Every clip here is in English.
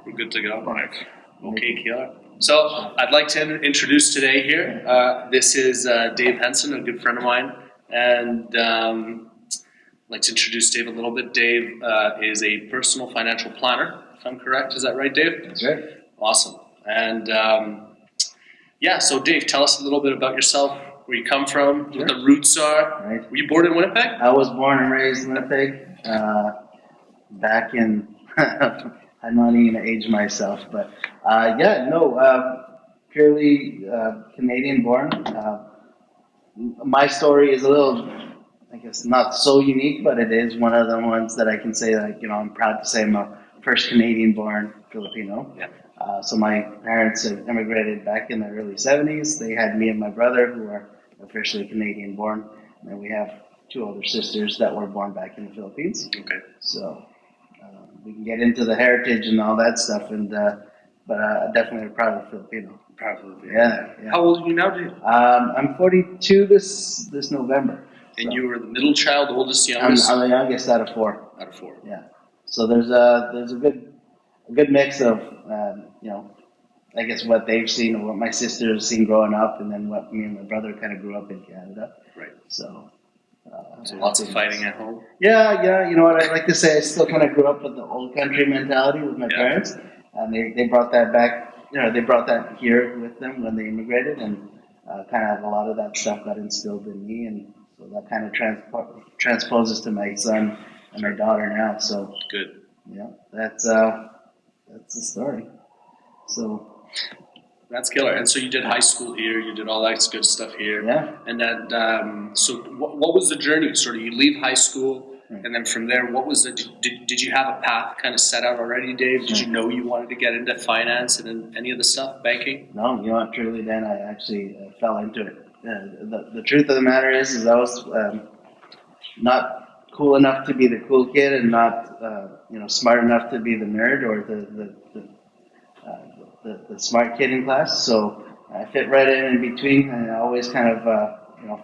We're good to go. Right. Okay, Keeler. So I'd like to introduce today here. This is Dave Henson, a good friend of mine, and I'd like to introduce Dave a little bit. Dave is a personal financial planner, if I'm correct. Is that right, Dave? That's right. Awesome. And so Dave, tell us a little bit about yourself, where you come from, what the roots are. Right. Were you born in Winnipeg? I was born and raised in Winnipeg. Back in, I'm not even gonna age myself, but purely Canadian born. My story is a little, I guess, not so unique, but it is one of the ones that I can say that, I'm proud to say I'm a first Canadian born Filipino. Yeah. So my parents had immigrated back in the early 70s. They had me and my brother, who are officially Canadian born, and then we have two older sisters that were born back in the Philippines. Okay. So we can get into the heritage and all that stuff, but definitely proud of Filipino. Proud Filipino. Yeah. How old are you now, Dave? I'm 42 this November. And so. You were the middle child, oldest, youngest? I'm the youngest out of four. Out of four. Yeah. So there's a good mix of I guess what they've seen or what my sister has seen growing up, and then what me and my brother kind of grew up in Canada. Right. So lots of fighting at home. Yeah. You know what I like to say? I still kind of grew up with the old country mentality with my parents, and they brought that back. They brought that here with them when they immigrated, and kind of a lot of that stuff got instilled in me, and so that kind of transposes to my son and my daughter now. So good. Yeah, that's the story. So. That's killer. And so you did high school here, you did all that good stuff here. Yeah. And then, so what was the journey? Sort of you leave high school, and then from there, what was did you have a path kind of set out already, Dave? Did you know you wanted to get into finance and any of the stuff, banking? No, truly then I actually fell into it. The truth of the matter is I was not cool enough to be the cool kid and not, smart enough to be the nerd or the smart kid in class, so I fit right in between, and I always kind of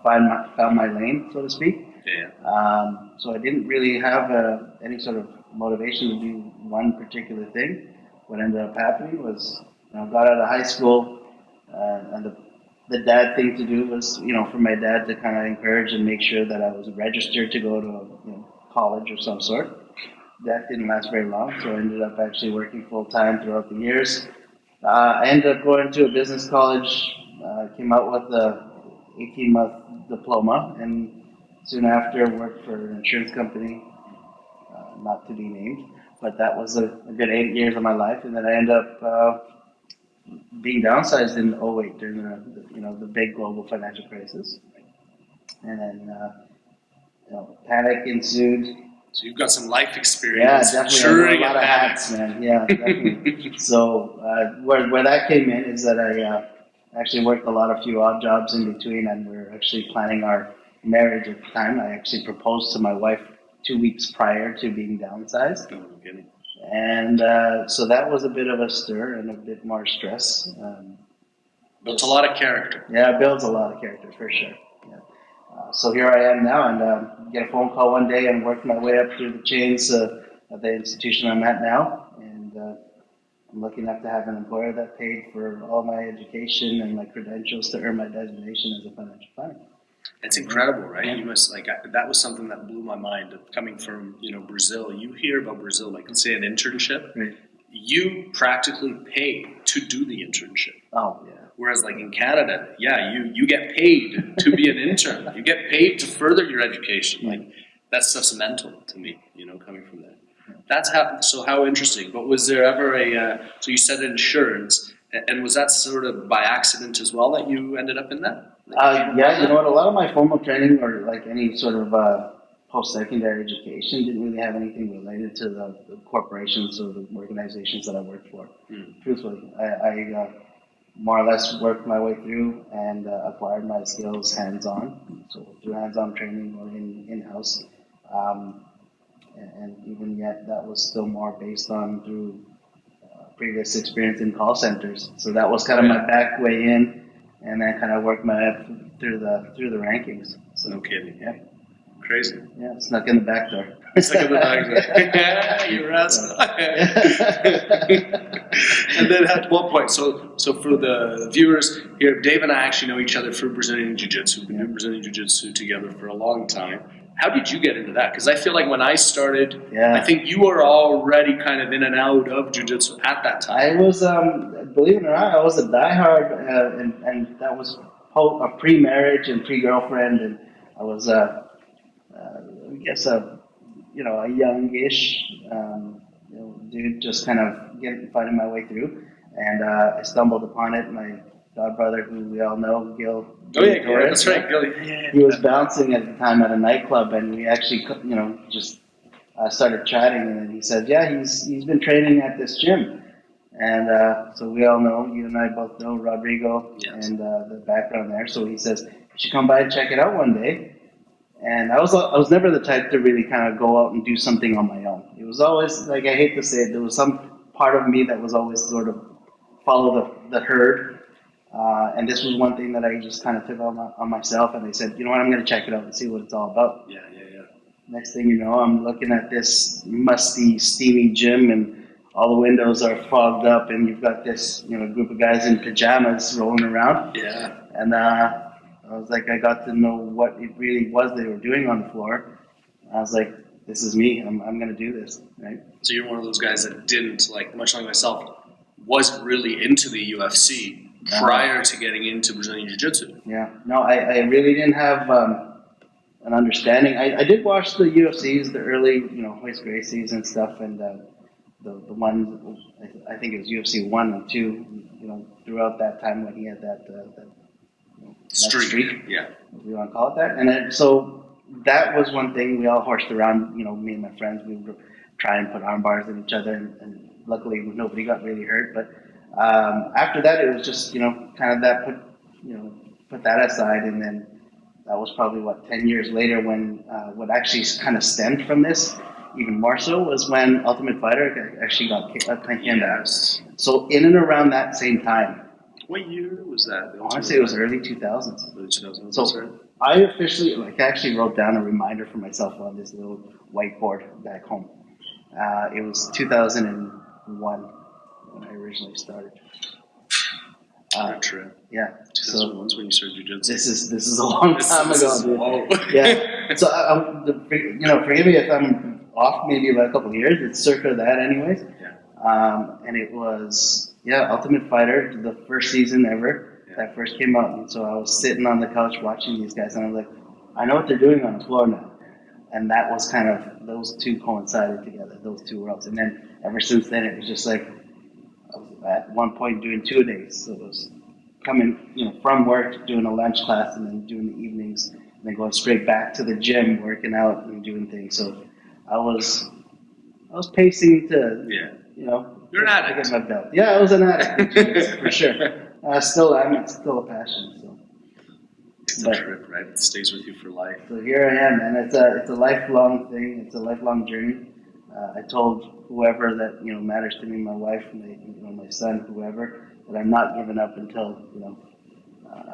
found my lane, so to speak. Yeah. So I didn't really have any sort of motivation to do one particular thing. What ended up happening was, got out of high school, and the dad thing to do was, for my dad to kind of encourage and make sure that I was registered to go to college of some sort. That didn't last very long, so I ended up actually working full time throughout the years. I ended up going to a business college, came out with a 18-month diploma, and soon after worked for an insurance company, not to be named, but that was a good 8 years of my life, and then I ended up being downsized in 2008 during the big global financial crisis, and then panic ensued. So you've got some life experience. Yeah, definitely. A lot of hats, man. Yeah, definitely. So where that came in is that I actually worked a few odd jobs in between, and we were actually planning our marriage at the time. I actually proposed to my wife 2 weeks prior to being downsized. No kidding. And so that was a bit of a stir and a bit more stress. Builds a lot of character. Yeah, it builds a lot of character for sure. So here I am now, and get a phone call one day and work my way up through the chains of the institution I'm at now. And I'm lucky enough to have an employer that paid for all my education and my credentials to earn my designation as a financial planner. It's incredible, right? You must that was something that blew my mind. Coming from Brazil, you hear about Brazil like say an internship. Right. You practically pay to do the internship. Oh yeah. Whereas like in Canada, you get paid to be an intern. You get paid to further your education. Like that stuff's mental to me, coming from there. That's how interesting. But was there ever so you said insurance, and was that sort of by accident as well that you ended up in that? Yeah, you know what? A lot of my formal training or like any sort of post-secondary education didn't really have anything related to the corporations or the organizations that I worked for. Truthfully, I more or less worked my way through and acquired my skills hands-on. So through hands-on training or in-house. And even yet, that was still more based on through previous experience in call centers. So that was kind of my back way in, and then kind of worked my way up through the rankings. So, no kidding. Yeah. Crazy. Yeah, snuck in the back door. It's like in the back, you rascal. And then at what point? So for the viewers here, Dave and I actually know each other through Brazilian Jiu-Jitsu. We've been doing Brazilian Jiu-Jitsu together for a long time. How did you get into that? Because I feel like when I started, I think you were already kind of in and out of Jiu-Jitsu at that time. I was, believe it or not, I was a diehard, and that was a pre-marriage and pre-girlfriend, and I was, I guess, a youngish dude, just kind of finding my way through, and I stumbled upon it. My god brother, who we all know, Gil. Oh yeah, that's right, Gil. Yeah. He was bouncing at the time at a nightclub, and we actually, just started chatting, and then he said, "Yeah, he's been training at this gym." And so we all know, you and I both know Rodrigo and the background there. So he says, "You should come by and check it out one day." And I was never the type to really kind of go out and do something on my own. It was always, like, I hate to say it, there was some part of me that was always sort of follow the herd. And this was one thing that I just kind of took on myself. And I said, you know what, I'm going to check it out and see what it's all about. Yeah. Next thing you know, I'm looking at this musty, steamy gym, and all the windows are fogged up, and you've got this, group of guys in pajamas rolling around. Yeah. And I was like, I got to know what it really was they were doing on the floor. I was like, this is me. I'm going to do this, right? So you're one of those guys that didn't, like, much like myself, wasn't really into the UFC prior to getting into Brazilian Jiu-Jitsu. Yeah. No, I really didn't have an understanding. I did watch the UFCs, the early, Royce Gracie's and stuff, and the one, I think it was UFC 1 and 2, throughout that time when he had that streak. Yeah. If you want to call it that. And then, so that was one thing we all horsed around, me and my friends, we would try and put arm bars in each other, and luckily nobody got really hurt. But after that, it was just, kind of that put that aside. And then that was probably 10 years later when what actually kind of stemmed from this, even more so, was when Ultimate Fighter actually got came out. So in and around that same time. What year was that? I want to say it was early 2000s. Early 2000s. So I officially, actually wrote down a reminder for myself on this little whiteboard back home. It was 2001 when I originally started. True. Yeah. 2001's when you started jiu-jitsu. This is a long time ago, dude. Whoa. Yeah. So forgive me if I'm off maybe by a couple of years. It's circa that, anyways. Yeah. And it was Ultimate Fighter, the first season ever that first came out. And so I was sitting on the couch watching these guys, and I was like, I know what they're doing on the floor now. And that was kind of, those two coincided together, those two worlds. And then ever since then, it was just like, I was at one point doing 2-a-days. So it was coming, from work, doing a lunch class, and then doing the evenings, and then going straight back to the gym, working out and doing things. So I was pacing to, you're an addict. Get my belt. Yeah, I was an addict, for sure. I still am. It's still a passion. So it's a trip, right? It stays with you for life. So here I am, and it's a lifelong thing. It's a lifelong journey. I told whoever that matters to me, my wife, my son, whoever, that I'm not giving up until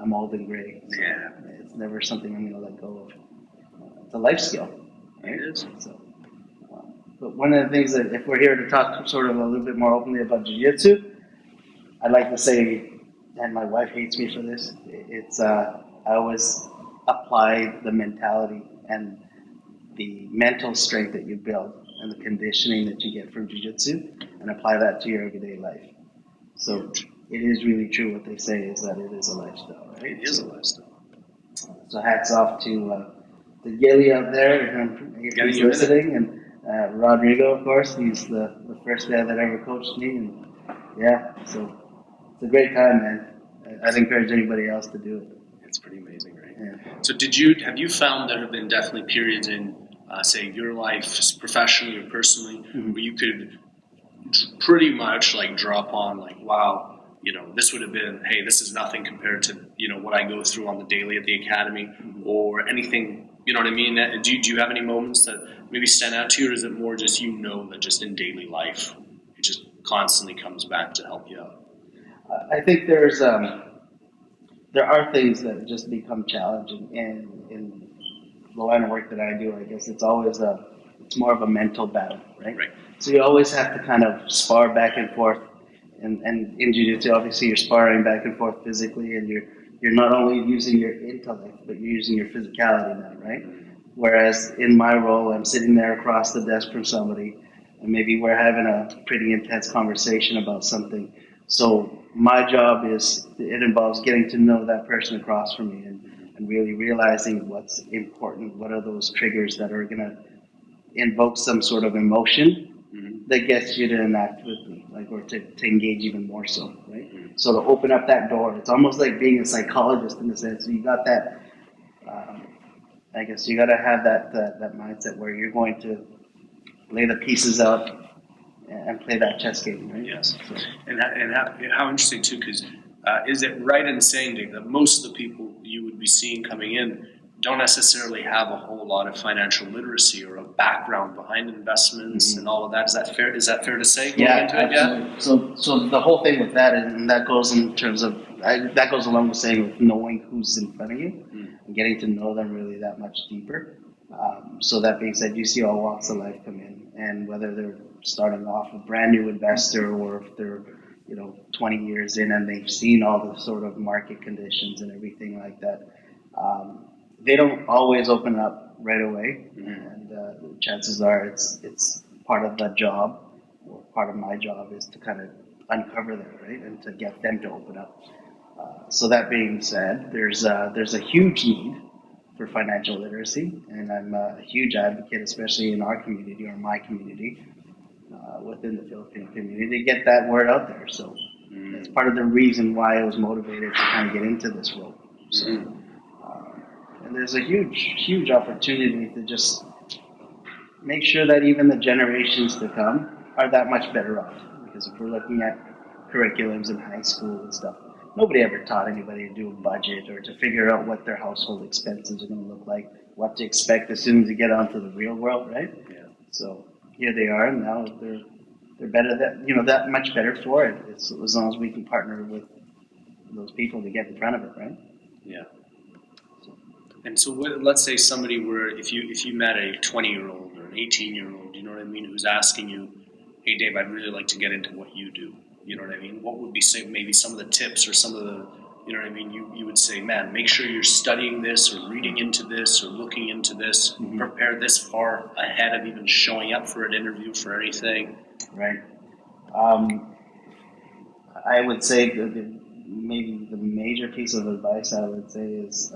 I'm old and gray. So yeah, it's never something I'm going to let go of. It's a life skill. Right? It is. So, but one of the things that, if we're here to talk sort of a little bit more openly about jiu-jitsu, I'd like to say, and my wife hates me for this, it's I always apply the mentality and the mental strength that you build and the conditioning that you get from jiu-jitsu, and apply that to your everyday life. So it is really true what they say, is that it is a lifestyle, right? It is a lifestyle. So hats off to Gilly out there, if he's listening, and Rodrigo, of course. He's the first guy that ever coached me, and so it's a great time, man. I'd encourage anybody else to do it. It's pretty amazing, right? Yeah. So have you found there have been definitely periods in, say, your life, just professionally or personally, where you could pretty much drop on wow, this would have been, hey, this is nothing compared to, what I go through on the daily at the academy, or anything, you know what I mean? Do you have any moments that maybe stand out to you, or is it more just, that just in daily life, it just constantly comes back to help you out? I think there are things that just become challenging, and in the line of work that I do, I guess it's always it's more of a mental battle, right? Right. So you always have to kind of spar back and forth. And in jiu-jitsu, obviously, you're sparring back and forth physically, and you're not only using your intellect, but you're using your physicality now, right? Whereas in my role, I'm sitting there across the desk from somebody, and maybe we're having a pretty intense conversation about something. So my job it involves getting to know that person across from me, and really realizing what's important, what are those triggers that are going to invoke some sort of emotion that gets you to enact with me, like, or to engage even more so, right? So to open up that door, it's almost like being a psychologist in the sense. So you got that. I guess you got to have that mindset where you're going to lay the pieces out and play that chess game, right? Yes. So, And how interesting too, because is it right in saying, Dave, that most of the people you would be seeing coming in don't necessarily have a whole lot of financial literacy or a background behind investments and all of that? Is that fair? Is that fair to say? Yeah, absolutely. So the whole thing with that, and that goes in terms of that goes along with saying with knowing who's in front of you and getting to know them really that much deeper. So that being said, you see all walks of life come in, and whether they're starting off a brand new investor or if they're 20 years in and they've seen all the sort of market conditions and everything like that. They don't always open up right away, and chances are it's part of the job, or part of my job is to kind of uncover that, right, and to get them to open up. So that being said, there's a huge need for financial literacy, and I'm a huge advocate, especially in our community or my community, within the Filipino community, to get that word out there. So that's part of the reason why I was motivated to kind of get into this role. So, and there's a huge opportunity to just make sure that even the generations to come are that much better off. Because if we're looking at curriculums in high school and stuff, nobody ever taught anybody to do a budget or to figure out what their household expenses are going to look like, what to expect as soon as you get onto the real world, right? Yeah. So here they are, and now they're better that much better for it. It's as long as we can partner with those people to get in front of it, right? Yeah. And so, let's say somebody if you met a 20-year-old or an 18-year-old, you know what I mean, who's asking you, "Hey, Dave, I'd really like to get into what you do." You know what I mean? What would be maybe some of the tips or some of the, you know what I mean? You would say, "Man, make sure you're studying this or reading into this or looking into this. Prepare this far ahead of even showing up for an interview for anything." Right. I would say maybe the major piece of advice I would say is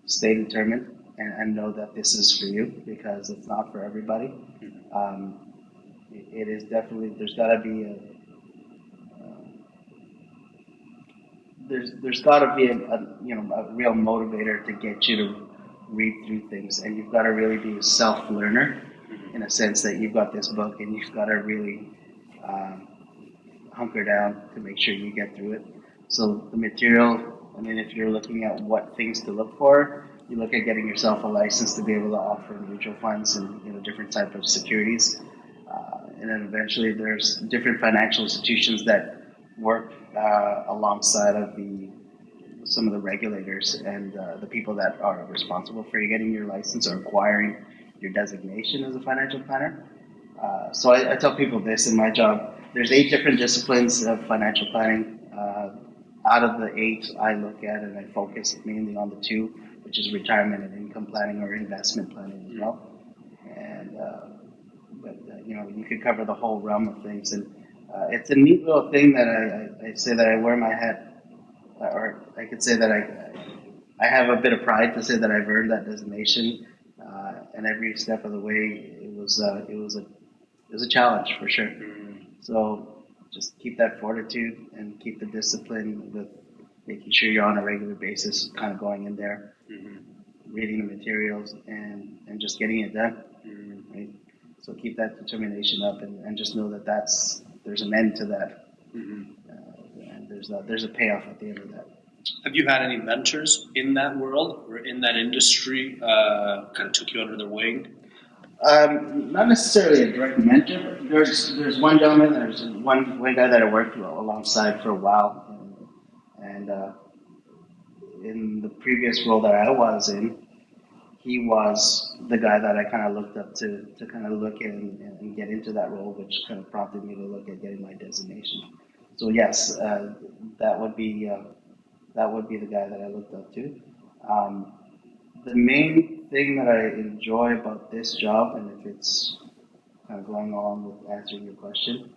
stay determined and know that this is for you, because it's not for everybody. It is definitely, there's got to be a real motivator to get you to read through things, and you've got to really be a self-learner in a sense that you've got this book and you've got to really hunker down to make sure you get through it. So the material, I mean, if you're looking at what things to look for, you look at getting yourself a license to be able to offer mutual funds and different type of securities. And then eventually there's different financial institutions that work alongside of some of the regulators and the people that are responsible for you getting your license or acquiring your designation as a financial planner. So I tell people this in my job. There's 8 different disciplines of financial planning. Out of the 8, I look at and I focus mainly on the 2, which is retirement and income planning or investment planning as well. And you could cover the whole realm of things, and it's a neat little thing that I say that I wear my hat, or I could say that I have a bit of pride to say that I've earned that designation, and every step of the way it was a challenge for sure. So just keep that fortitude and keep the discipline with making sure you're on a regular basis, kind of going in there, reading the materials, and just getting it done. Right? So keep that determination up, and just know that there's an end to that, and there's a payoff at the end of that. Have you had any mentors in that world or in that industry kind of took you under their wing? Not necessarily a direct mentor. There's one gentleman. There's one guy that I worked alongside for a while, and in the previous role that I was in, he was the guy that I kind of looked up to kind of look and get into that role, which kind of prompted me to look at getting my designation. So yes, that would be the guy that I looked up to. Um, the main thing that I enjoy about this job, and if it's kind of going along with answering your question,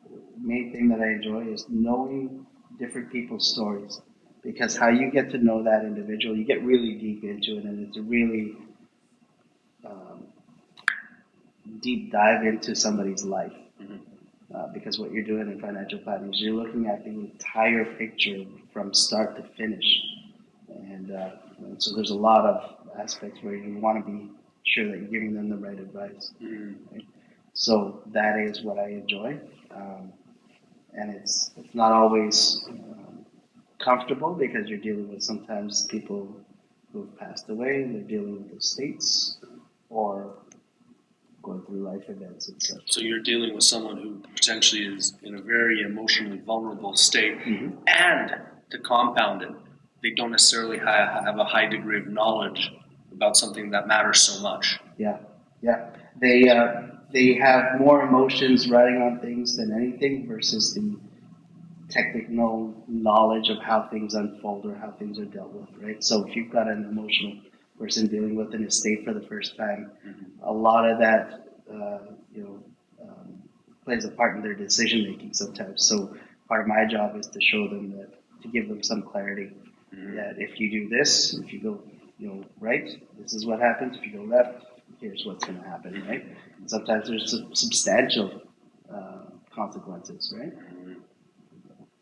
the main thing that I enjoy is knowing different people's stories. Because how you get to know that individual, you get really deep into it, and it's a really um, deep dive into somebody's life. Because what you're doing in financial planning is you're looking at the entire picture from start to finish. And so there's a lot of aspects where you want to be sure that you're giving them the right advice. Right? So that is what I enjoy. And it's not always comfortable because you're dealing with sometimes people who've passed away, they're dealing with estates or going through life events and such. So you're dealing with someone who potentially is in a very emotionally vulnerable state, and to compound it, they don't necessarily have a high degree of knowledge about something that matters so much. Yeah. They have more emotions riding on things than anything versus the technical knowledge of how things unfold or how things are dealt with, right? So if you've got an emotional person dealing with an estate for the first time, a lot of that, plays a part in their decision making sometimes. So part of my job is to show them that, to give them some clarity that if you do this, if you go, right, this is what happens. If you go left, here's what's going to happen, right? And sometimes there's substantial consequences, right?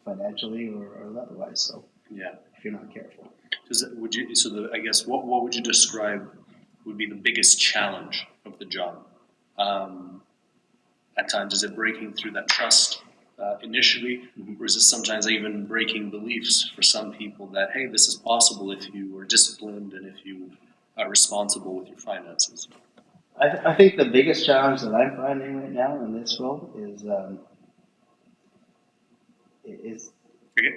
Financially or otherwise. So if you're not careful. I guess what would you describe would be the biggest challenge of the job? At times, is it breaking through that trust initially, or is it sometimes even breaking beliefs for some people that, hey, this is possible if you are disciplined and if you are responsible with your finances? I think the biggest challenge that I'm finding right now in this role is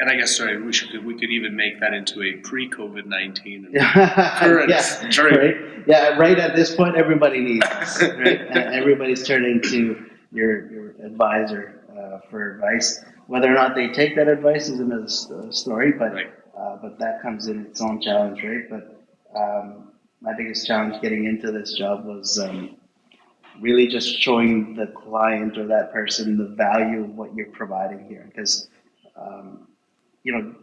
and I guess, sorry, we could even make that into a pre-COVID-19 current. Right? Yeah, right at this point, everybody needs this, right? And everybody's turning to your advisor for advice. Whether or not they take that advice is another story, but that comes in its own challenge, right? But my biggest challenge getting into this job was really just showing the client or that person the value of what you're providing here, because and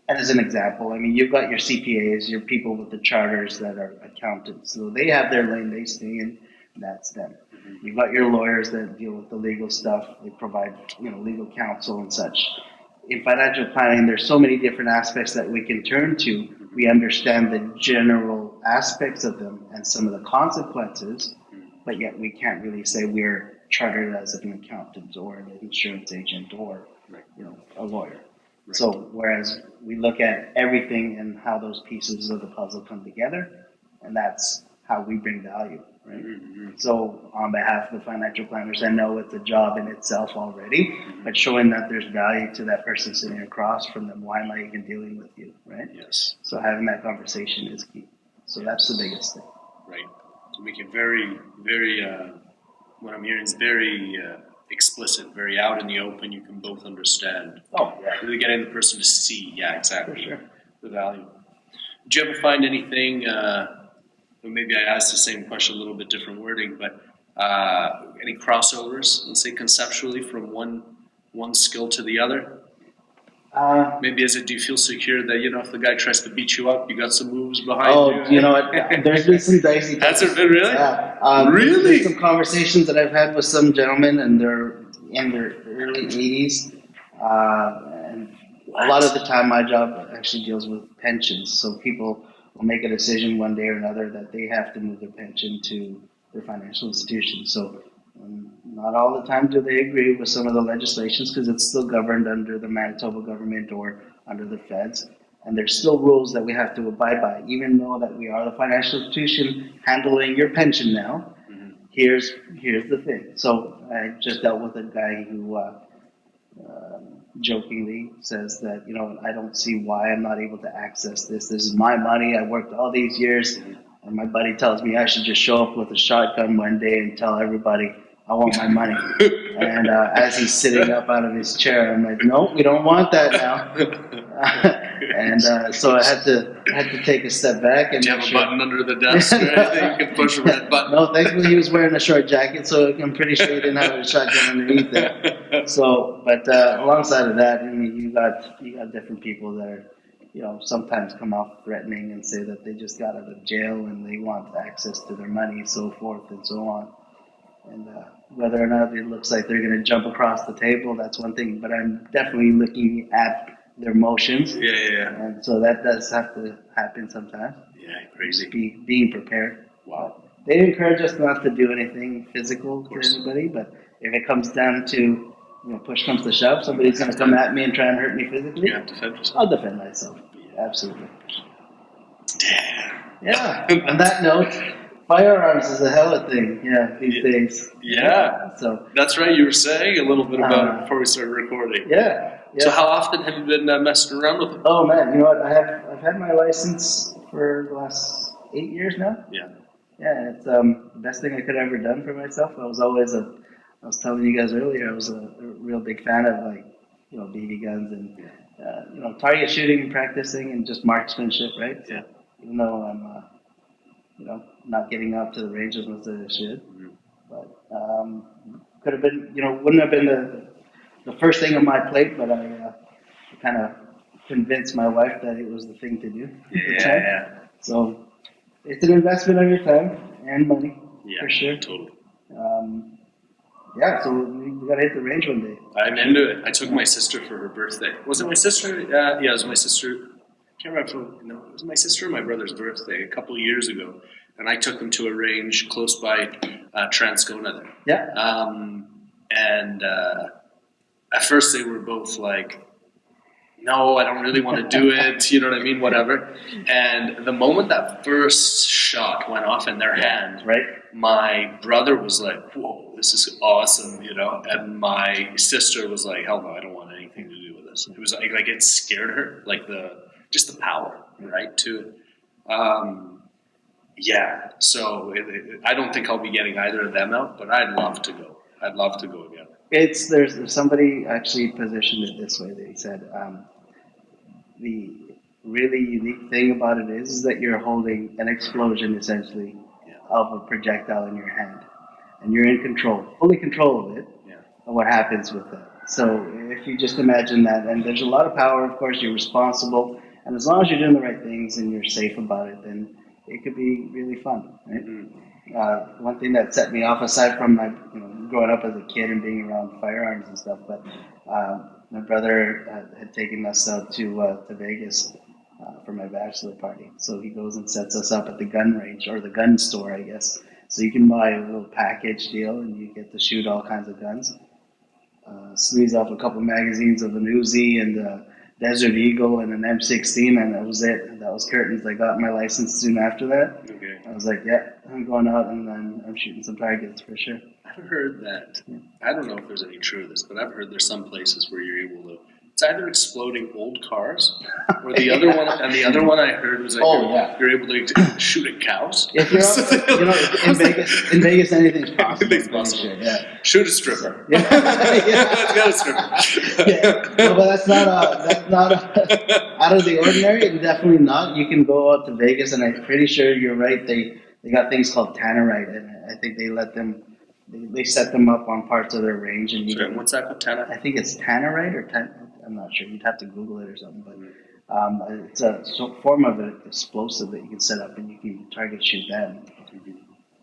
as an example, I mean, you've got your CPAs, your people with the charters that are accountants. So they have their lane, they stay in, that's them. You've got your lawyers that deal with the legal stuff. They provide, legal counsel and such. In financial planning, there's so many different aspects that we can turn to. We understand the general aspects of them and some of the consequences, but yet we can't really say we're chartered as an accountant or an insurance agent or, a lawyer. Right. So whereas we look at everything and how those pieces of the puzzle come together, and that's how we bring value, right? So on behalf of the financial planners, I know it's a job in itself already, but showing that there's value to that person sitting across from them, why am I even dealing with you, right? Yes. So having that conversation is key. So that's the biggest thing. Right. To make it very, very, what I'm hearing is very explicit, very out in the open. You can both understand. Oh, yeah. Really getting the person to see, exactly, for sure, the value. Did you ever find anything? Maybe I asked the same question, a little bit different wording, but any crossovers, let's say conceptually, from one skill to the other? Maybe do you feel secure that, if the guy tries to beat you up, you got some moves behind you? You know what? There's been some dicey. Has it been really? Yeah. Really? There's some conversations that I've had with some gentlemen, and they're in their early 80s. And a lot of the time, my job actually deals with pensions. So people will make a decision one day or another that they have to move their pension to their financial institution. So not all the time do they agree with some of the legislations because it's still governed under the Manitoba government or under the feds. And there's still rules that we have to abide by, even though that we are the financial institution handling your pension now. Here's the thing. So I just dealt with a guy who jokingly says that, I don't see why I'm not able to access this. This is my money. I worked all these years, and my buddy tells me I should just show up with a shotgun one day and tell everybody I want my money. And as he's sitting up out of his chair, I'm like, no, we don't want that now. And so I had to take a step back and. Do you have a button under the desk or anything? You can push a red button. No, thankfully he was wearing a short jacket, so I'm pretty sure he didn't have a shotgun underneath there. So, but alongside of that, I mean, you got different people that are, sometimes come off threatening and say that they just got out of jail and they want access to their money, so forth and so on. And whether or not it looks like they're going to jump across the table, that's one thing. But I'm definitely looking at their motions. Yeah. And so that does have to happen sometimes. Yeah, crazy. Being prepared. Wow. They encourage us not to do anything physical to anybody, but if it comes down to, push comes to shove, somebody's going to come at me and try and hurt me physically. You have to defend yourself. I'll defend myself. Absolutely. Damn. Yeah. On that note, firearms is a hell of a thing. Yeah, these days. Yeah. So that's right. You were saying a little bit about it before we started recording. Yeah. So how often have you been messing around with it? Oh man, you know what? I've had my license for the last 8 years now. Yeah. Yeah, it's the best thing I could have ever done for myself. I was telling you guys earlier, I was a real big fan of BB guns and target shooting and practicing and just marksmanship, right? Yeah. Even though I'm not getting out to the range as much as I should, but could have been wouldn't have been the first thing on my plate, but I kind of convinced my wife that it was the thing to do. Yeah. So it's an investment of your time and money, for sure. Totally. So we gotta hit the range one day. I'm into it. I took my sister for her birthday. Was it my sister? Yeah, it was my sister. I can't remember. No, it was my sister or my brother's birthday a couple of years ago, and I took them to a range close by Transcona there. Yeah. And at first they were both like, no, I don't really want to do it, you know what I mean, whatever. And the moment that first shot went off in their hand, right, my brother was like, whoa, this is awesome, and my sister was like, hell no, I don't want anything to do with this. It was like it scared her, like just the power, right, to it. So I don't think I'll be getting either of them out, but I'd love to go. I'd love to go again. There's somebody actually positioned it this way. They said the really unique thing about it is that you're holding an explosion essentially of a projectile in your hand, and you're in control, fully control of it, and what happens with it. So if you just imagine that, and there's a lot of power, of course, you're responsible, and as long as you're doing the right things and you're safe about it, then it could be really fun, right? Mm-hmm. One thing that set me off, aside from my growing up as a kid and being around firearms and stuff, but my brother had taken us out to Vegas for my bachelor party. So he goes and sets us up at the gun range, or the gun store, I guess. So you can buy a little package deal and you get to shoot all kinds of guns. Squeeze off a couple magazines of an Uzi and Desert Eagle and an M16, and that was it. That was curtains. I got my license soon after that. Okay. I was like, yeah, I'm going out and I'm shooting some targets for sure. I've heard that. I don't know if there's any truth to this, but I've heard there's some places where you're able to. It's either exploding old cars, or the other one. And the other one I heard was like you're able to shoot at cows. If you're up, in Vegas, anything's possible. Anything's possible. Sure, yeah. Shoot a stripper. Yeah. Let's go stripper. No, but that's not out of the ordinary. Definitely not. You can go out to Vegas, and I'm pretty sure you're right. They got things called tannerite, and I think they let them. They set them up on parts of their range, and what's that called? Tannerite? I think it's tannerite or I'm not sure. You'd have to Google it or something, but it's a form of an explosive that you can set up and you can target shoot that. And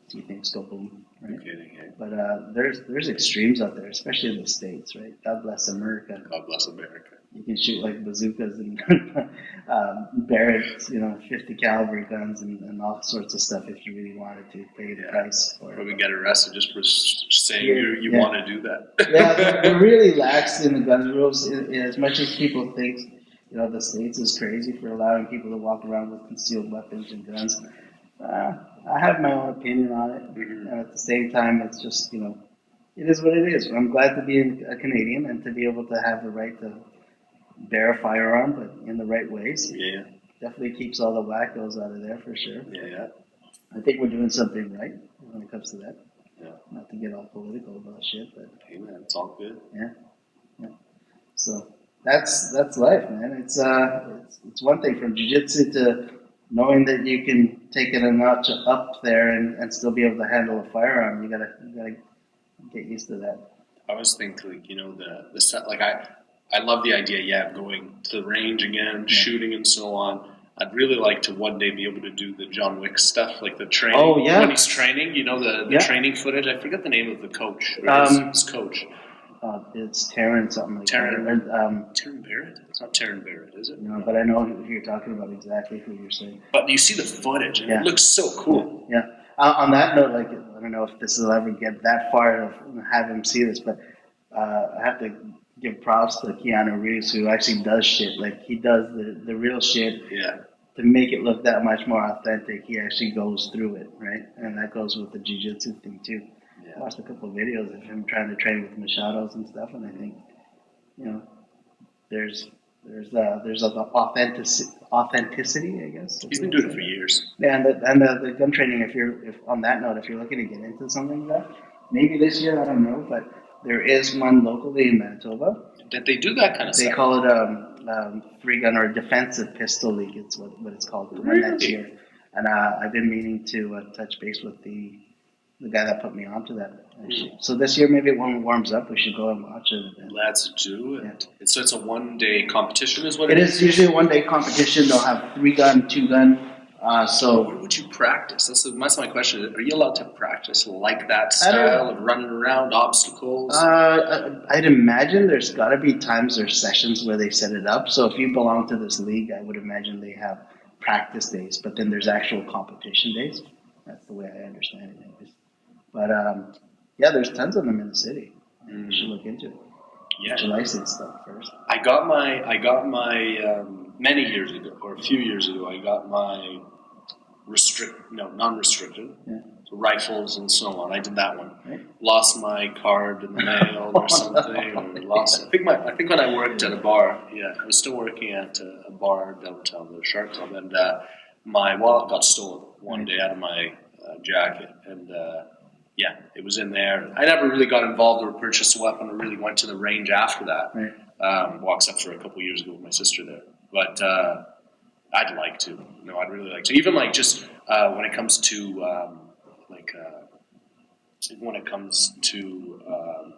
see things go boom. Right? Okay. But there's extremes out there, especially in the States, right? God bless America. God bless America. You can shoot like bazookas and Barrett's, 50 caliber guns and all sorts of stuff if you really wanted to pay the price for it. Probably get arrested just for saying you want to do that. They're really lax in the gun rules. As much as people think, the States is crazy for allowing people to walk around with concealed weapons and guns. I have my own opinion on it, and at the same time, it's just it is what it is. I'm glad to be a Canadian and to be able to have the right to bear a firearm, but in the right ways. Yeah, Definitely keeps all the wackos out of there for sure. yeah. I think we're doing something right when it comes to that. Yeah. Not to get all political about shit, but Hey man, it's all good. yeah. So that's life, man. It's one thing from jiu-jitsu to knowing that you can take it a notch up there and still be able to handle a firearm. You gotta get used to that. I always think like the set like I love the idea of going to the range again, shooting and so on. I'd really like to one day be able to do the John Wick stuff, like the training. Oh, yeah. When he's training, the training footage. I forget the name of the coach. Or his coach. It's Taryn something like Taryn. that. Taryn Barrett? It's not Taryn Barrett, is it? No, but I know who you're talking about exactly who you're saying. But you see the footage, and it looks so cool. Yeah. On that note, like I don't know if this will ever get that far to have him see this, but I have to give props to Keanu Reeves, who actually does shit. Like he does the real shit. Yeah. To make it look that much more authentic, he actually goes through it, right? And that goes with the jiu-jitsu thing too. Yeah. I watched a couple of videos of him trying to train with machados and stuff, and I think, there's authenticity, I guess. He's been doing it for years. Yeah, and the gun training. If on that note, if you're looking to get into something like that, maybe this year, I don't know, but there is one locally in Manitoba. That they do that kind of stuff. They call it free gun or defensive pistol league. It's what it's called. Really? Next year. And I've been meaning to touch base with the guy that put me onto that. So this year, maybe when it warms up, we should go and watch it. Let's do it. Yeah. So it's a one-day competition, is what it is? Usually a one-day competition. They'll have 3-gun, 2-gun. So where would you practice? That's my question. Are you allowed to practice like that style of running around, obstacles? I'd imagine there's got to be times or sessions where they set it up. So if you belong to this league, I would imagine they have practice days, but then there's actual competition days. That's the way I understand it, anyways. But there's tons of them in the city. You should look into it. Yeah, get your license stuff first. I got my many years ago, or a few years ago. I got my non-restricted, so rifles and so on. I did that one. Right. Lost my card in the mail or something, or lost. I think when I worked at a bar. Yeah, I was still working at a bar downtown, the Shark Club, and my wallet got stolen one day out of my jacket, and it was in there. I never really got involved or purchased a weapon or really went to the range after that. Right. Walks up for a couple years ago with my sister there, but I'd like to. I'd really like to. Even like just when it comes to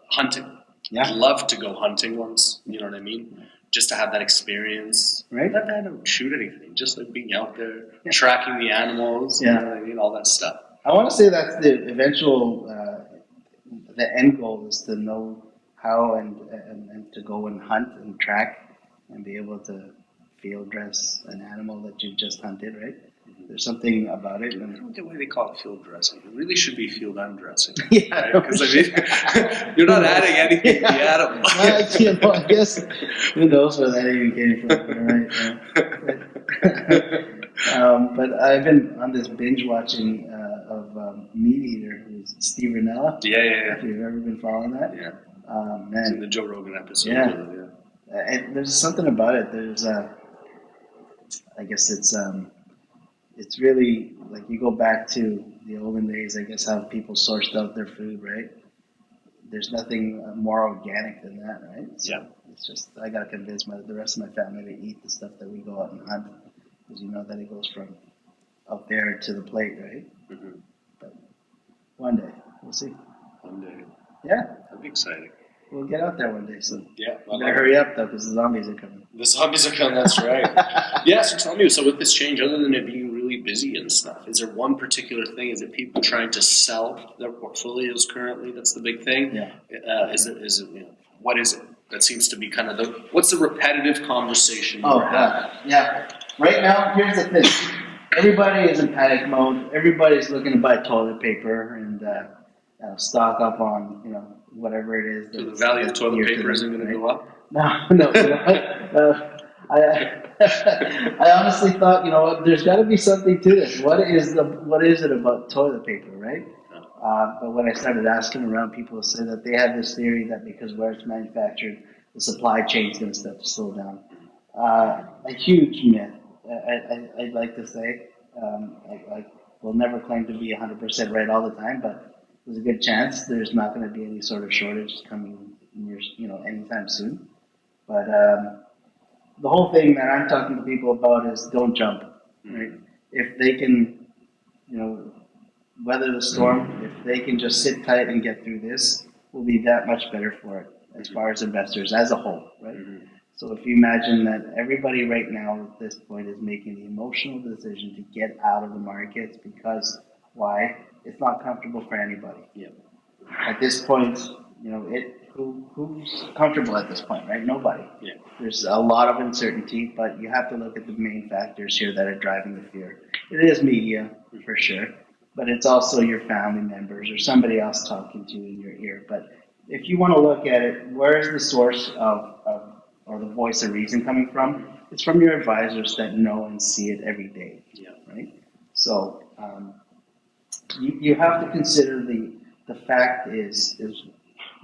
hunting. Yeah. I'd love to go hunting once. You know what I mean? Just to have that experience. Right. I don't shoot anything. Just like being out there, tracking the animals. Yeah. You know what I mean? All that stuff. I want to say that's the eventual, the end goal is to know how and to go and hunt and track and be able to field dress an animal that you've just hunted, right? There's something about it. I don't know the way they call it field dressing. It really should be field undressing. Yeah. Because you're not adding anything to the animal. I guess, who knows where that even came from, right? But I've been on this binge watching of Meat Eater, who's Steve Rinella. Yeah. If you've ever been following that. Yeah. Man. It's in the Joe Rogan episode. Yeah. And there's something about it. There's, I guess it's really like you go back to the olden days, I guess, how people sourced out their food, right? There's nothing more organic than that, right? So it's just, I got to convince the rest of my family to eat the stuff that we go out and hunt, because you know that it goes from up there to the plate, right? Mm-hmm. But one day, we'll see. One day. Yeah. That'd be exciting. We'll get out there one day soon. Yeah. Well, better hurry up, though, because the zombies are coming. The zombies are coming, that's right. Yeah, so tell me, so with this change, other than it being really busy and stuff, is there one particular thing? Is it people trying to sell their portfolios currently? That's the big thing? Yeah. Is it what is it? That seems to be kind of what's the repetitive conversation? Oh, God. Yeah. Right now, here's the thing. Everybody is in panic mode. Everybody's looking to buy toilet paper and stock up on, whatever it is. So the value of toilet paper isn't going to go up? No. I honestly thought, there's got to be something to this. What is it about toilet paper, right? But when I started asking around, people say that they have this theory that because where it's manufactured, the supply chain is going to start to slow down. A huge myth, I'd like to say. I will never claim to be 100% right all the time, but there's a good chance there's not going to be any sort of shortage coming anytime soon. But the whole thing that I'm talking to people about is don't jump. Right? If they can, weather the storm, if they can just sit tight and get through this, we'll be that much better for it as far as investors as a whole, right? Mm-hmm. So if you imagine that everybody right now at this point is making the emotional decision to get out of the markets because why? It's not comfortable for anybody. Yeah. At this point, who's comfortable at this point, right? Nobody. Yeah. There's a lot of uncertainty, but you have to look at the main factors here that are driving the fear. It is media, for sure, but it's also your family members or somebody else talking to you in your ear. But if you want to look at it, where is the source or the voice of reason coming from? It's from your advisors that know and see it every day. Yeah. Right? So you have to consider the fact is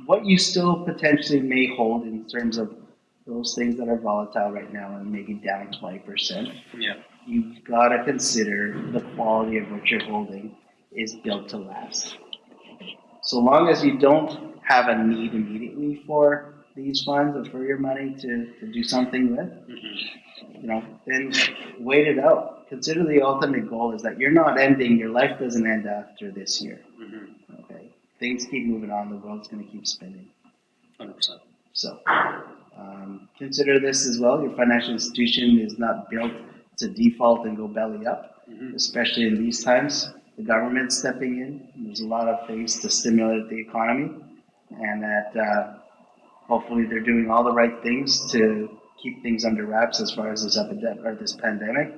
what you still potentially may hold in terms of those things that are volatile right now and maybe down 20%. Yeah. You've got to consider the quality of what you're holding is built to last. So long as you don't have a need immediately for these funds or for your money to do something with, then wait it out. Consider the ultimate goal is that you're not ending, your life doesn't end after this year. Mm-hmm. Okay. Things keep moving on, the world's going to keep spinning. 100%. So consider this as well. Your financial institution is not built to default and go belly up, especially in these times. The government's stepping in. There's a lot of things to stimulate the economy, and that hopefully they're doing all the right things to keep things under wraps as far as this epidemic or this pandemic,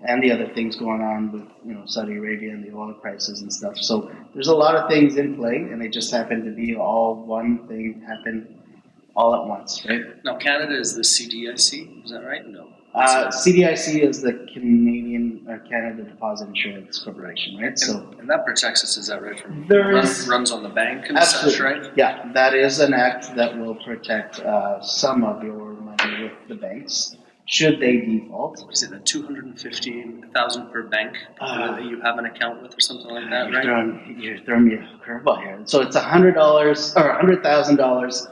and the other things going on with Saudi Arabia and the oil prices and stuff. So there's a lot of things in play, and they just happen to be all one thing happen all at once, right? Now Canada is the CDIC, is that right? No. CDIC is the Canadian or Canada Deposit Insurance Corporation, right? And that protects us, is that right? From runs on the bank and absolutely. Such, right? Yeah, that is an act that will protect some of your money with the banks should they default. Is it the $215,000 per bank that you have an account with, or something like that? Right? You're throwing me a curveball here. So it's $100 or $100,000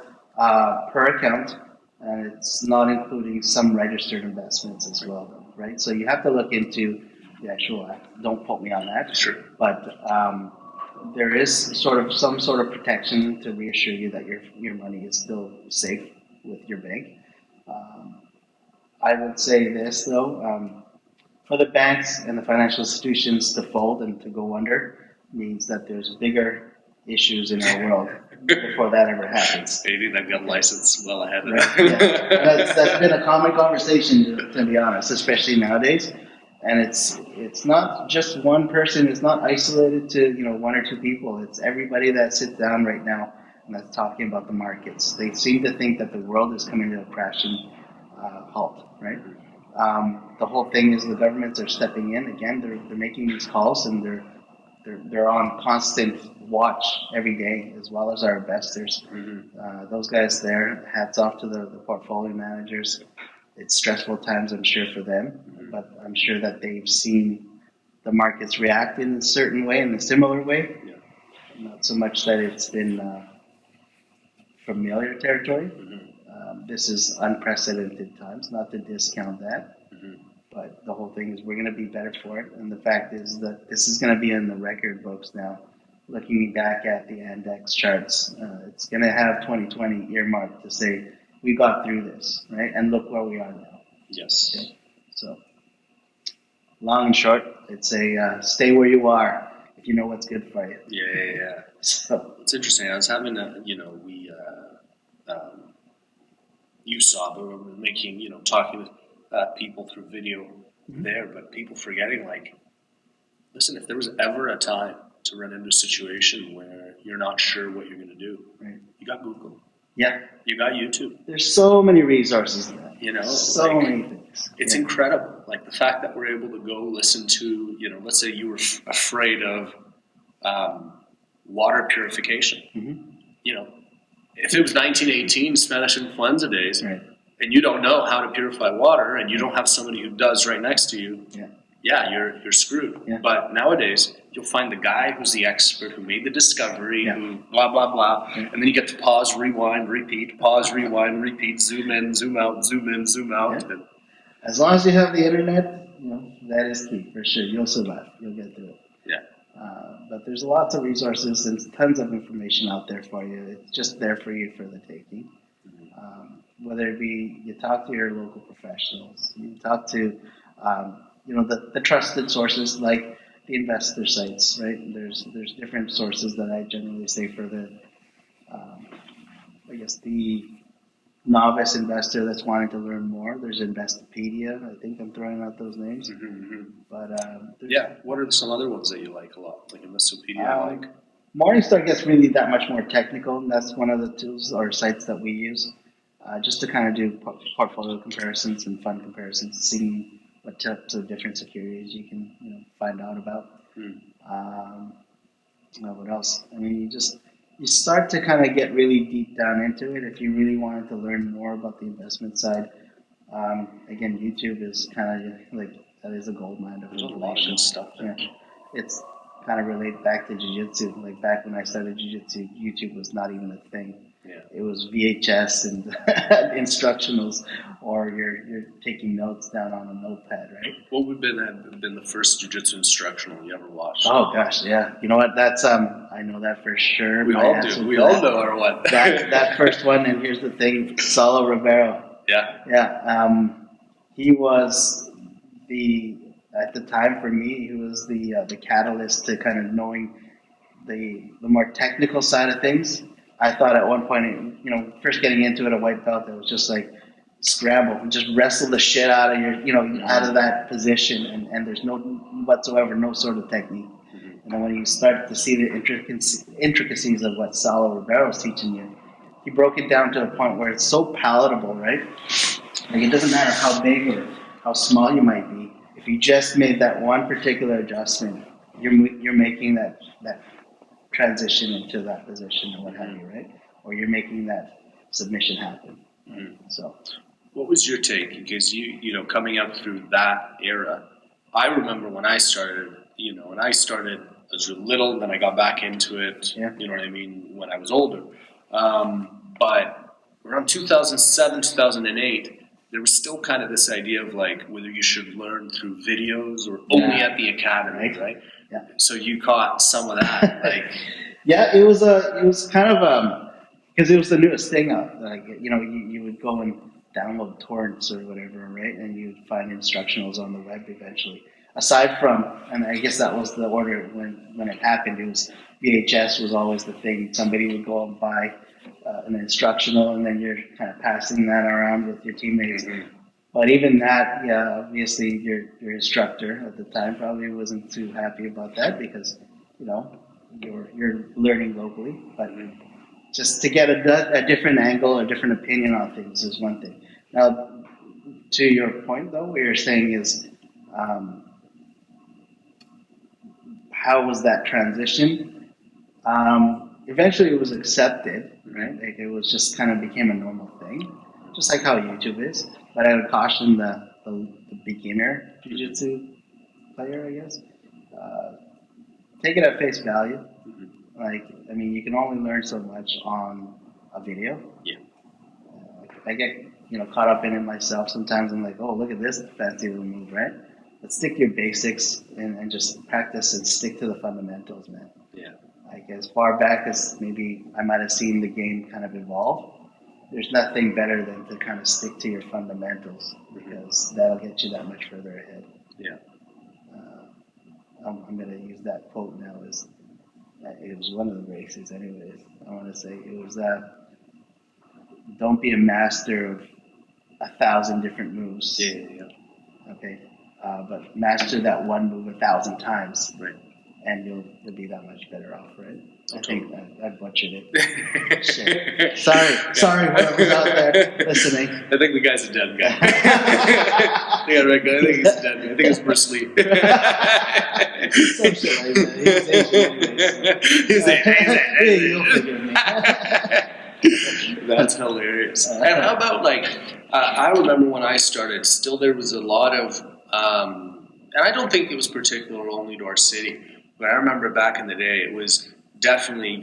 per account. And it's not including some registered investments as well, right? So you have to look into the actual act. Don't quote me on that. Sure. But there is some sort of protection to reassure you that your money is still safe with your bank. I would say this though, for the banks and the financial institutions to fold and to go under means that there's bigger issues in our world before that ever happens. Maybe they've got license well ahead of that. Yeah. That's been a common conversation, to be honest, especially nowadays. And it's not just one person. It's not isolated to one or two people. It's everybody that sits down right now and that's talking about the markets. They seem to think that the world is coming to a crashing halt, right? The whole thing is the governments are stepping in again. They're making these calls and they're on constant watch every day, as well as our investors. Mm-hmm. Those guys there, hats off to the portfolio managers. It's stressful times, I'm sure, for them, but I'm sure that they've seen the markets react in a certain way, in a similar way. Yeah. Not so much that it's been familiar territory. Mm-hmm. This is unprecedented times, not to discount that. But the whole thing is we're going to be better for it. And the fact is that this is going to be in the record books now. Looking back at the index charts, it's going to have 2020 earmarked to say, we got through this, right? And look where we are now. Yes. Okay? So, long and short, it's a stay where you are if you know what's good for you. Yeah. So it's interesting. I was having you saw, but we were making, talking with people through video there, but people forgetting, listen, if there was ever a time to run into a situation where you're not sure what you're going to do, right. You got Google. Yeah. You got YouTube. There's so many resources there. So many things. It's incredible. The fact that we're able to go listen to, let's say you were afraid of, water purification. Mm-hmm. You know, if it was 1918 Spanish influenza days, Right. and you don't know how to purify water, and you don't have somebody who does right next to you, you're screwed. Yeah. But nowadays, you'll find the guy who's the expert, who made the discovery, Yeah. who blah, blah, blah, Yeah. and then you get to pause, rewind, repeat, pause, rewind, repeat, zoom in, zoom out, zoom in, zoom out. Yeah. As long as you have the internet, that is key for sure. You'll survive. You'll get through it. Yeah. But there's lots of resources and tons of information out there for you. It's just there for you for the taking. Whether it be you talk to your local professionals, you talk to the trusted sources like the investor sites, right? There's different sources that I generally say for the the novice investor that's wanting to learn more. There's Investopedia. I think I'm throwing out those names. Mm-hmm. But what are some other ones that you like a lot? Like Investopedia, I like. Morningstar gets really that much more technical, and that's one of the tools or sites that we use just to kind of do portfolio comparisons and fund comparisons, seeing what types of different securities you can find out about. What else? I mean, you start to kind of get really deep down into it if you really wanted to learn more about the investment side. Again, YouTube is kind of like that is a gold mine of There's a lot of information. good stuff there. Yeah. It's kind of relate back to jiu-jitsu. Like back when I started jiu-jitsu, YouTube was not even a thing. Yeah. It was VHS and instructionals, or you're taking notes down on a notepad, right? What would have been the first jiu-jitsu instructional you ever watched? Oh gosh, yeah. You know what? That's I know that for sure. We all do. We all know our one. that first one, and here's the thing: Saulo Ribeiro. Yeah. Yeah. He was at the time for me, he was the catalyst to kind of knowing the more technical side of things. I thought at one point, first getting into it, a white belt, it was just like scramble and just wrestle the shit out of out of that position, and there's no sort of technique. And then when you start to see the intricacies of what Saulo Ribeiro is teaching you, he broke it down to a point where it's so palatable, right? Like it doesn't matter how big or how small you might be. If you just made that one particular adjustment, you're making that transition into that position or what have you, right? Or you're making that submission happen. So, what was your take? Because you coming up through that era, I remember when I started. When I started as little, then I got back into it. Yeah. You know what I mean? When I was older, but around 2007, 2008. There was still kind of this idea of like whether you should learn through videos or only at the academy, right? Yeah. So you caught some of that, like. Yeah, it was kind of because it was the newest thing out. Like you would go and download torrents or whatever, right? And you'd find instructionals on the web eventually. Aside from, and I guess that was the order when it happened. It was VHS was always the thing. Somebody would go and buy an instructional, and then you're kind of passing that around with your teammates. Mm-hmm. But even that, obviously your instructor at the time probably wasn't too happy about that because you're learning locally. But just to get a different angle, a different opinion on things is one thing. Now, to your point though, what you're saying is how was that transition? Eventually it was accepted, right? Like it was just kind of became a normal thing, just like how YouTube is. But I would caution the beginner jiu-jitsu player, I guess. Take it at face value. Mm-hmm. Like, I mean, you can only learn so much on a video. Yeah. I get caught up in it myself. Sometimes I'm like, oh, look at this fancy little move, right? But stick to your basics and just practice and stick to the fundamentals, man. Yeah. Like as far back as maybe I might have seen the game kind of evolve, there's nothing better than to kind of stick to your fundamentals because that'll get you that much further ahead. Yeah. I'm going to use that quote now. It was one of the races, anyways. I want to say it was don't be a master of 1,000 different moves. Yeah. Okay. But master that one move 1,000 times. Right. and you'll be that much better off, right? I Totally. think I butchered it. Shit. Sorry, whoever's out there listening. I think the guy's a dead guy. I think he's a dead guy. I think it's Bruce Lee. Some shit like that. He was Asian anyway. He's Yeah, you'll forgive me. That's hilarious. And how about I remember when I started, still there was a lot of, and I don't think it was particular only to our city, but I remember back in the day, it was definitely,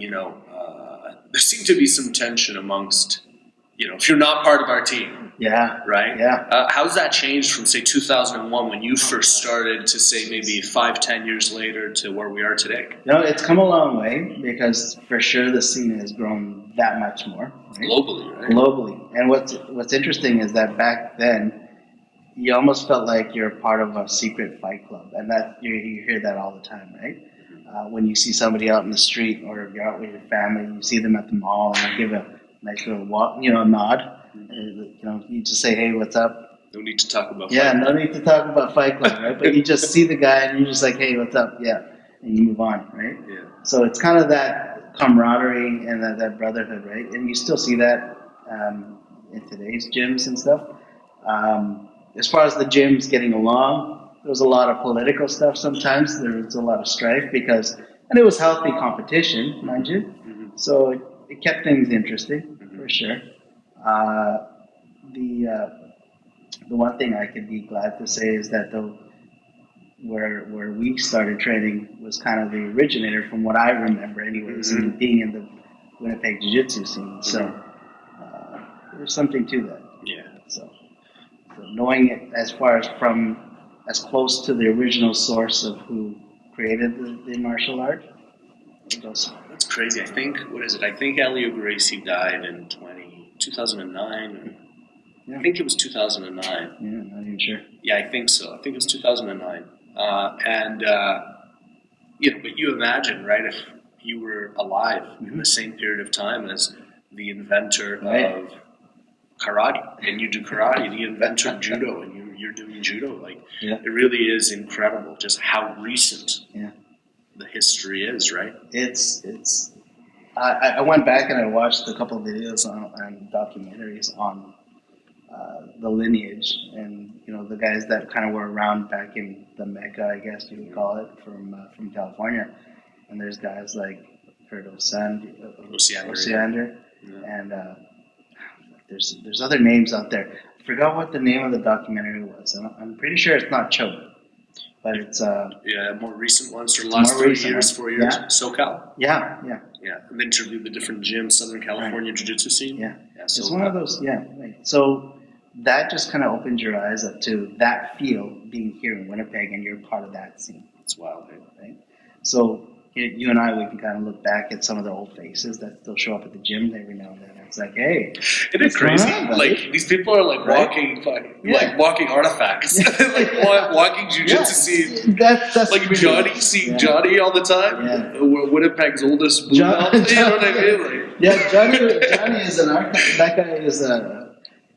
there seemed to be some tension amongst, if you're not part of our team, Yeah. right? Yeah. How's that changed from, say, 2001 when you first started to, say, maybe 5-10 years later to where we are today? It's come a long way because for sure the scene has grown that much more. Right? Globally, right? Globally. And what's interesting is that back then, you almost felt like you're part of a secret fight club. And that you hear that all the time, right? When you see somebody out in the street or if you're out with your family, you see them at the mall and you give a nice little walk, a nod. You just say, hey, what's up? No need to talk about Fight no need to talk about Fight Club, right? But you just see the guy and you're just like, hey, what's up? Yeah. And you move on, right? Yeah. So it's kind of that camaraderie and that brotherhood, right? And you still see that in today's gyms and stuff. As far as the gyms getting along, there was a lot of political stuff sometimes. There was a lot of strife and it was healthy competition, mind you. Mm-hmm. So it kept things interesting, for sure. The one thing I could be glad to say is that where we started training was kind of the originator from what I remember anyways, and being in the Winnipeg Jiu-Jitsu scene. So there's something to that. Yeah. So knowing it as far as from as close to the original source of who created the martial art, it goes. That's crazy. I think Elio Gracie died in 2009. Yeah. I think it was 2009. Yeah, not even sure. Yeah, I think so. I think it was 2009. But you imagine, right, if you were alive in the same period of time as the inventor of karate, and you do karate, the inventor of judo, and you're doing judo, it really is incredible just how recent the history is, right? I went back and I watched a couple of videos on documentaries on the lineage and the guys that kind of were around back in the Mecca, I guess you would call it, from California. And there's guys like Kurt Osiander, and there's other names out there. I forgot what the name of the documentary was. I'm pretty sure it's not Choke, but it's more recent ones for the last 4 years. SoCal. Yeah. And interviewed the different gyms, Southern California Jiu-Jitsu scene. Yeah, it's one of those. Yeah, right. So that just kind of opens your eyes up to that feel being here in Winnipeg, and you're part of that scene. It's wild, right? So you and I, we can kind of look back at some of the old faces that still show up at the gym every now and then. It's like, hey, it is crazy. These people are walking, walking artifacts, walking jiu-jitsu scene. That's Johnny, seeing Johnny all the time. Yeah. Winnipeg's oldest blue belt. You know what I mean? Johnny is an artist. That guy is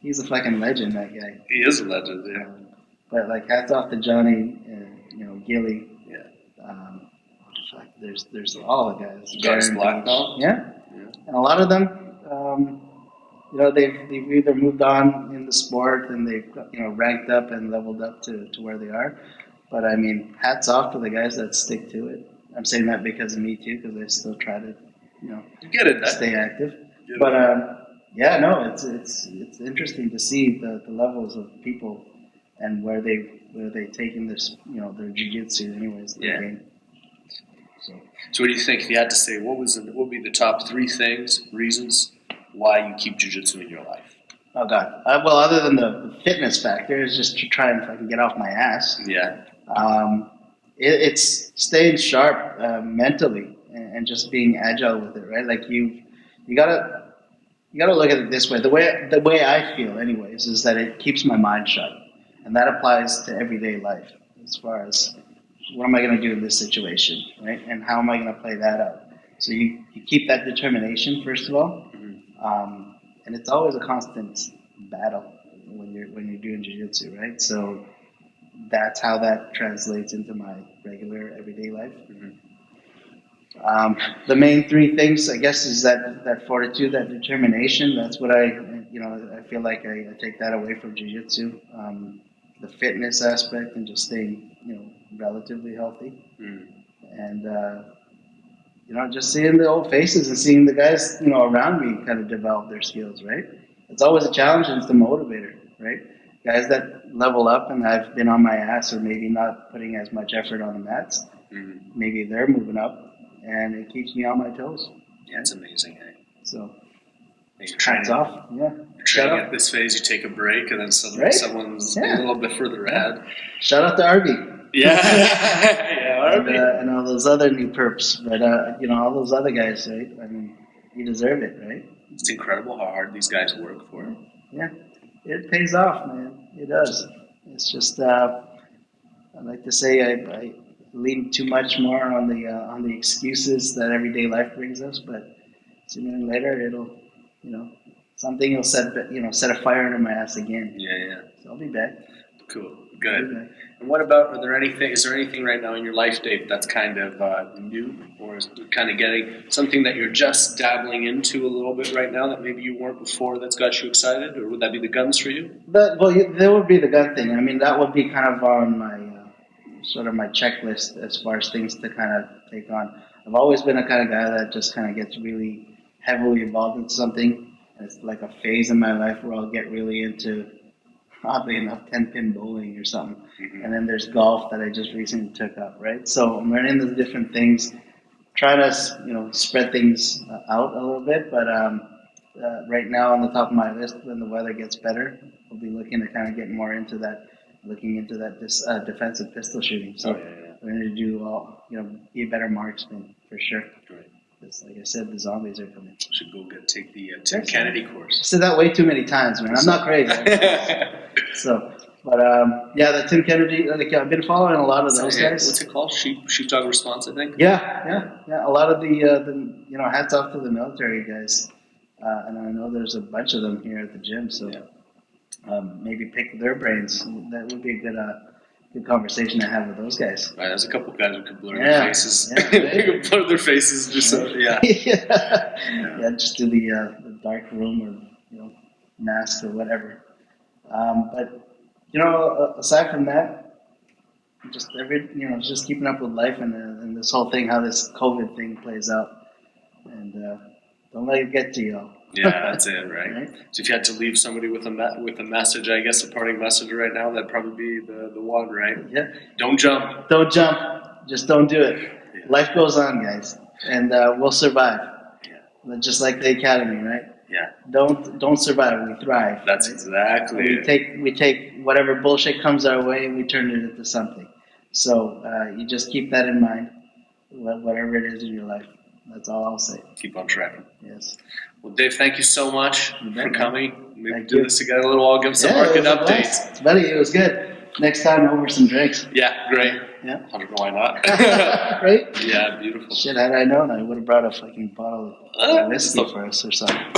he's a fucking legend. That guy. He is a legend. Yeah. But hats off to Johnny. Gilly. Yeah. There's all the guys. Johnny's black belt. Yeah. And a lot of them. They've either moved on in the sport and they've ranked up and leveled up to where they are. But I mean, hats off to the guys that stick to it. I'm saying that because of me too, because I still try to, stay active. But it's interesting to see the levels of people and where they taken this, their jiu-jitsu anyways. Game. So what do you think? If you had to say, what would be the top 3 reasons why you keep jiu-jitsu in your life? Oh God! Well, other than the fitness factor, is just to try and fucking get off my ass. Yeah. It's staying sharp mentally and just being agile with it, right? Like you gotta look at it this way. The way I feel, anyways, is that it keeps my mind sharp, and that applies to everyday life as far as what am I going to do in this situation, right? And how am I going to play that out? So you keep that determination first of all. And it's always a constant battle when you're doing jiu-jitsu, right? So that's how that translates into my regular everyday life. The main three things, I guess, is that fortitude, that determination. That's what I feel like I take that away from jiu-jitsu. The fitness aspect and just staying, relatively healthy. Mm. And, just seeing the old faces and seeing the guys, around me kind of develop their skills, right? It's always a challenge and it's the motivator, right? Guys that level up and I've been on my ass or maybe not putting as much effort on the mats, maybe they're moving up and it keeps me on my toes. Yeah, it's amazing. Eh? So, You're hats training, off. Yeah. you're training at this phase, you take a break, and then suddenly Right? someone's Yeah. a little bit further ahead. Shout out to Arby. Yeah, yeah, And all those other new perps, but all those other guys, right? I mean, you deserve it, right? It's incredible how hard these guys work for it. Yeah, it pays off, man. It does. It's just I like to say I lean too much more on the excuses that everyday life brings us, but sooner or later it'll, something will set a fire under my ass again. Yeah. So I'll be back. Cool. I'll Good. be back. And what about, is there anything right now in your life, Dave, that's kind of new, or is it kind of getting something that you're just dabbling into a little bit right now that maybe you weren't before that's got you excited, or would that be the guns for you? There would be the gun thing. I mean, that would be kind of on my sort of my checklist as far as things to kind of take on. I've always been a kind of guy that just kind of gets really heavily involved in something. And it's like a phase in my life where I'll get really into, oddly enough, 10-pin bowling or something. Mm-hmm. And then there's golf that I just recently took up, right? So I'm learning the different things, trying to, spread things out a little bit. But right now on the top of my list, when the weather gets better, I'll be looking to kind of get more into that, defensive pistol shooting. So we're going to do be a better marksman for sure. Right. Because, like I said, the zombies are coming. Should go take the Tim Kennedy course. I said that way too many times, man. I'm not crazy. So, but the Tim Kennedy. Like, I've been following a lot of those guys. What's it called? Sheepdog Response, I think. Yeah. A lot of the hats off to the military guys, and I know there's a bunch of them here at the gym. So maybe pick their brains. That would be a good conversation to have with those guys. Right, there's a couple guys who could blur their faces. Yeah, they could blur their faces just so, yeah. Just do the dark room or mask or whatever. But aside from that, just just keeping up with life and this whole thing, how this COVID thing plays out, and don't let it get to you. Yeah, that's it, right? So if you had to leave somebody with a message, I guess a parting message right now, that'd probably be the one, right? Yeah. Don't jump. Don't jump. Just don't do it. Yeah. Life goes on, guys, and we'll survive. Yeah. Just like the academy, right? Yeah. Don't survive. We thrive. That's right? Exactly it. We take whatever bullshit comes our way and we turn it into something. So you just keep that in mind, whatever it is in your life. That's all I'll say. Keep on tracking. Yes. Well, Dave, thank you so much for coming. Maybe do this again a little while, give some market updates. Buddy, it was good. Next time, over some drinks. Yeah, great. Yeah. I don't know why not. Right? Yeah, beautiful. Shit, had I known, I would have brought a fucking bottle of whiskey for us or something.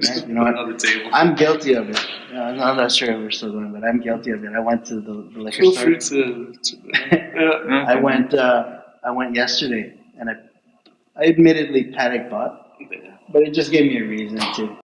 Just you know what? on the table. I'm guilty of it. I'm not sure if we're still going, but I'm guilty of it. I went to the liquor store. I went yesterday, and I admittedly panic bought, but it just gave me a reason to